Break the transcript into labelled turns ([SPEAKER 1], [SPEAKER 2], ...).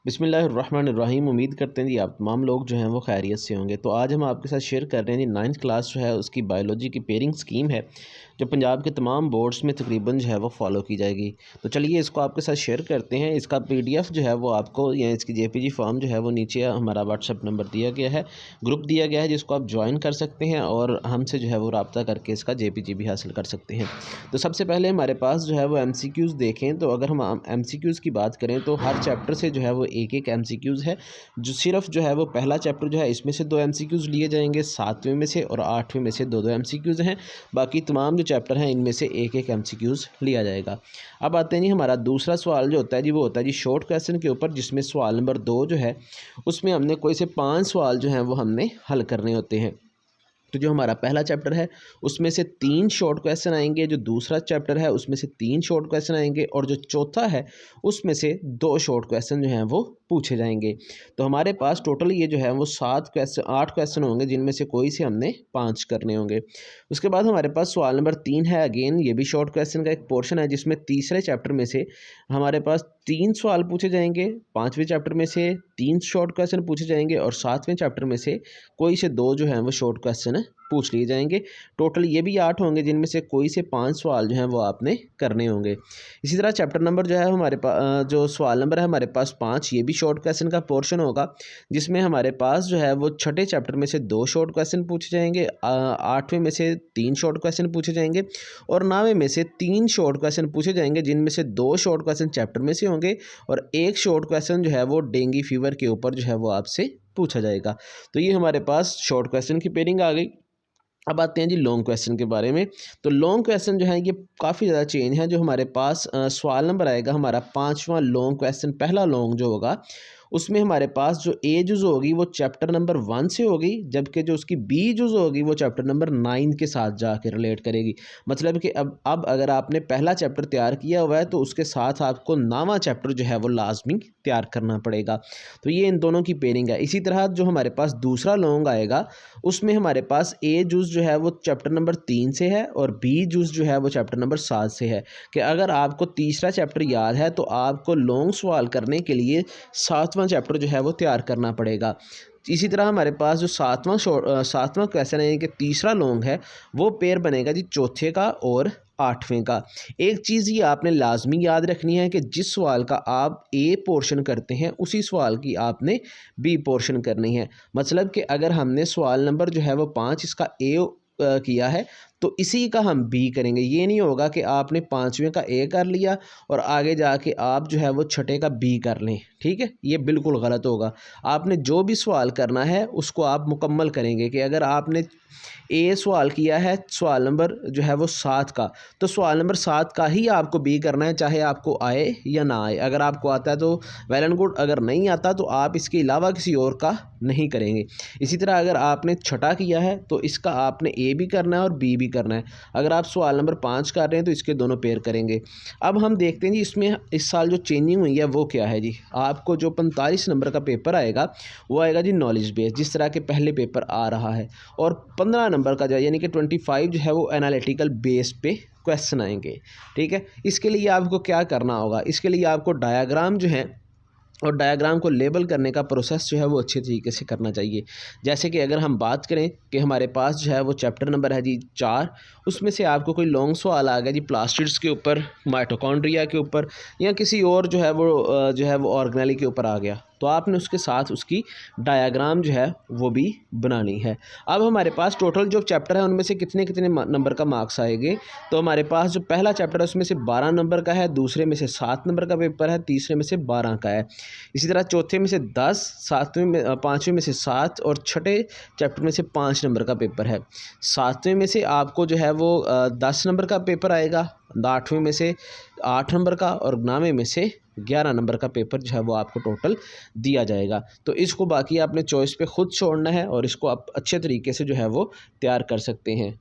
[SPEAKER 1] बिस्मिल्लाहिर्रहमानिर्रहीम। उम्मीद करते हैं जी आप तमाम लोग जो हैं वो खैरियत से होंगे। तो आज हम आपके साथ शेयर कर रहे हैं जी 9th क्लास जो है उसकी बायोलॉजी की पेयरिंग स्कीम है जो पंजाब के तमाम बोर्ड्स में तकरीबन जो है वो फॉलो की जाएगी। तो चलिए इसको आपके साथ शेयर करते हैं। इसका PDF जो है वो आपको या इसकी JPG फॉर्म जो है वो नीचे हमारा WhatsApp नंबर दिया गया है, ग्रुप दिया गया है जिसको आप ज्वाइन कर सकते हैं और हमसे जो है वो रब्ता करके इसका JPG भी हासिल कर सकते हैं। तो सबसे पहले हमारे पास जो है वो MCQs देखें तो अगर हम MCQs की बात करें तो हर चैप्टर से जो है वो एक MCQs है। जो सिर्फ जो है वो पहला चैप्टर जो है इसमें से 2 MCQs लिए जाएंगे, 7वें में से और 8वें में से 2-2 MCQs हैं। बाकी तमाम जो चैप्टर हैं इनमें से एक MCQs लिया जाएगा। अब आते हैं जी हमारा दूसरा सवाल जो होता है जी वो होता है जी शॉर्ट क्वेश्चन के ऊपर, जिसमें सवाल नंबर 2 जो है उसमें हमने कोई से 5 सवाल जो हैं वो हमने हल करने होते हैं। तो जो हमारा पहला चैप्टर है उसमें से 3 शॉर्ट क्वेश्चन आएंगे, जो दूसरा चैप्टर है उसमें से 3 शॉर्ट क्वेश्चन आएंगे और जो चौथा है उसमें से 2 शॉर्ट क्वेश्चन जो हैं वो पूछे जाएंगे। तो हमारे पास टोटल ये जो है वो 8 क्वेश्चन होंगे, जिनमें से कोई से हमने 5 करने होंगे। उसके बाद हमारे पास सवाल नंबर 3 है। अगेन ये भी शॉर्ट क्वेश्चन का एक पोर्शन है, जिसमें तीसरे चैप्टर में से हमारे पास 3 सवाल पूछे जाएंगे, 5वें चैप्टर में से 3 शॉर्ट क्वेश्चन पूछे जाएंगे और 7वें चैप्टर में से कोई से 2 जो हैं वो शॉर्ट क्वेश्चन पूछ लिए जाएंगे। टोटल ये भी 8 होंगे, जिनमें से कोई से 5 सवाल जो हैं वो आपने करने होंगे। इसी तरह चैप्टर नंबर जो है हमारे पास जो सवाल नंबर है हमारे पास 5, ये भी शॉर्ट क्वेश्चन का पोर्शन होगा, जिसमें हमारे पास जो है वो छठे चैप्टर में से 2 शॉर्ट क्वेश्चन पूछे जाएंगे, 8वें में से 3 शॉर्ट क्वेश्चन पूछे जाएंगे और 9वें में से 3 शॉर्ट क्वेश्चन पूछे जाएंगे, जिनमें से 2 शॉर्ट क्वेश्चन चैप्टर में से होंगे और 1 शॉर्ट क्वेश्चन जो है वो डेंगू फीवर के ऊपर जो है वो आपसे पूछा जाएगा। तो ये हमारे पास शॉर्ट क्वेश्चन की पेयरिंग आ गई। अब आते हैं जी लॉन्ग क्वेश्चन के बारे में। तो लॉन्ग क्वेश्चन जो है ये काफ़ी ज़्यादा चेंज है। जो हमारे पास सवाल नंबर आएगा हमारा 5वां लॉन्ग क्वेश्चन, पहला लॉन्ग जो होगा उसमें हमारे पास जो ए जुज़ होगी वो चैप्टर नंबर 1 से होगी, जबकि जो उसकी बी जुज़ होगी वो चैप्टर नंबर 9 के साथ जाके रिलेट करेगी। मतलब कि अब अगर आपने पहला चैप्टर तैयार किया हुआ है तो उसके साथ आपको 9वां चैप्टर जो है वो लाजमी तैयार करना पड़ेगा। तो ये इन दोनों की पेयरिंग है। इसी तरह जो हमारे पास दूसरा लॉन्ग आएगा उसमें हमारे पास ए जुज़ जो है वो चैप्टर नंबर 3 से है और बी जुज़ जो है वो चैप्टर नंबर 7 से है। कि अगर आपको तीसरा चैप्टर याद है तो आपको लॉन्ग सवाल करने के लिए 7वां चैप्टर जो है वो तैयार करना पड़ेगा। इसी तरह हमारे पास जो 7वां क्वेश्चन है कि तीसरा लॉन्ग है वो पेयर बनेगा जी चौथे का और 8वें का। एक चीज़ ये आपने लाजमी याद रखनी है कि जिस सवाल का आप ए पोर्शन करते हैं उसी सवाल की आपने बी पोर्शन करनी है। मतलब कि अगर हमने सवाल नंबर जो है वो 5 इसका ए किया है तो इसी का हम बी करेंगे। ये नहीं होगा कि आपने 5वें का ए कर लिया और आगे जाके आप जो है वो छठे का बी कर लें, ठीक है, ये बिल्कुल गलत होगा। आपने जो भी सवाल करना है उसको आप मुकम्मल करेंगे। कि अगर आपने ए सवाल किया है सवाल नंबर जो है वो 7 का, तो सवाल नंबर 7 का ही आपको बी करना है, चाहे आपको आए या ना आए। अगर आपको आता है तो वेल एंड गुड, अगर नहीं आता तो आप इसके अलावा किसी और का नहीं करेंगे। इसी तरह अगर आपने छठा किया है तो इसका आपने ए भी करना है और बी भी करना है। अगर आप सवाल नंबर 5 कर रहे हैं तो इसके दोनों पेयर करेंगे। अब हम देखते हैं जी इसमें इस साल जो चेंजिंग हुई है वो क्या है जी। आपको जो 45 नंबर का पेपर आएगा वो आएगा जी नॉलेज बेस, जिस तरह के पहले पेपर आ रहा है, और 15 नंबर का जो यानी कि 25 जो है वो एनालिटिकल बेस पे क्वेश्चन आएंगे। ठीक है, इसके लिए आपको क्या करना होगा, इसके लिए आपको डायाग्राम जो है और डायग्राम को लेबल करने का प्रोसेस जो है वो अच्छे तरीके से करना चाहिए। जैसे कि अगर हम बात करें कि हमारे पास जो है वो चैप्टर नंबर है जी 4, उसमें से आपको कोई लॉन्ग सवाल आ गया जी प्लास्टिड्स के ऊपर, माइटोकॉन्ड्रिया के ऊपर या किसी और जो है वो ऑर्गेनेली के ऊपर आ गया, तो आपने उसके साथ उसकी डायग्राम जो है वो भी बनानी है। अब हमारे पास टोटल जो चैप्टर है उनमें से कितने कितने नंबर का मार्क्स आएंगे। तो हमारे पास जो पहला चैप्टर है उसमें से 12 नंबर का है, दूसरे में से 7 नंबर का पेपर है, तीसरे में से 12 का है। इसी तरह चौथे में से 10, 5वें में से 7 और छठे चैप्टर में से 5 नंबर का पेपर है। 7वें में से आपको जो है वो 10 नंबर का पेपर आएगा, 8वें में से 8 नंबर का और 9वें में से 11 नंबर का पेपर जो है वो आपको टोटल दिया जाएगा। तो इसको बाकी आपने चॉइस पे खुद छोड़ना है और इसको आप अच्छे तरीके से जो है वो तैयार कर सकते हैं।